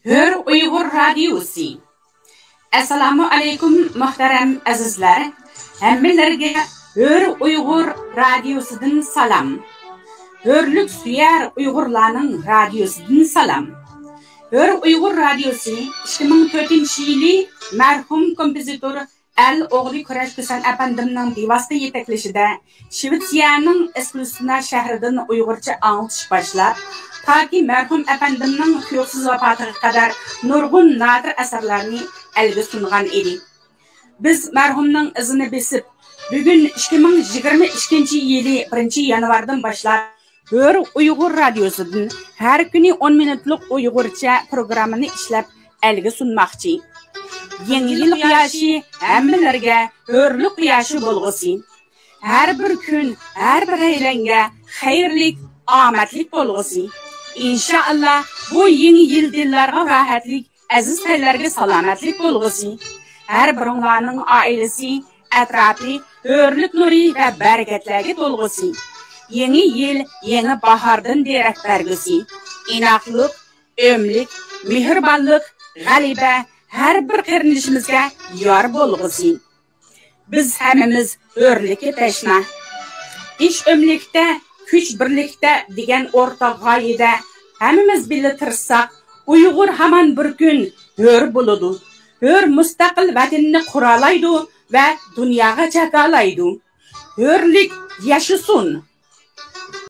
Hür Uyghur Radyosu. Assalamu alaikum muhtaram azizlar. Hammalarga Hür Uyghur Radyosudan salam. Hürlük suyar Uyg'urlarning radyosudan salam. Hür Uyghur Radyosu 2004-yili marhum kompozitor Al-O'g'li Kurash Kusan apandimning bevosita yetaklashida Shvetsiyaning Eskilstuna shahridan Uyg'urcha anglatish boshlab, toki marhum apandimning tuyuqsiz vafotiga qadar nurg'un nadir asarlarni elga sungan edi. Biz marhumning izini besib, bugun 2022-yili 1-yanvardan boshlab Hür Uyghur Radyosudan har kuni 10 minutlik Uyg'urcha programmani ishlab elga sunmoqchi. Yangi yil quyoshi hammalarga hurlik quyoshi bo'lg'usi. Har bir kun, har bir aylanga xayrlik, omadlik bo'lg'usi. İnşallah bu yeni yil dillarga rahatlik, aziz tillarga salomatlik bo'lg'usi. Har biringlarning oilasi, atrofi hurlik nuri va barakatlarga to'lg'usi. Yeni yil, yeni bahordan derak bergusi. Inoqlik, o'mlik, mehribonlik, g'alaba har bir qarindoshimizga yor bo'lg'usi. Biz hammamiz hurlikka tashna. Ish o'mlikda, kuch birlikda degan o'rtaq g'oyada hammamiz birga tirsak, Uyg'ur hamon bir kun hur bo'ladi. Hur mustaqil vatanni quralaydi va dunyoga chaqalaydi. Hurlik yashasin.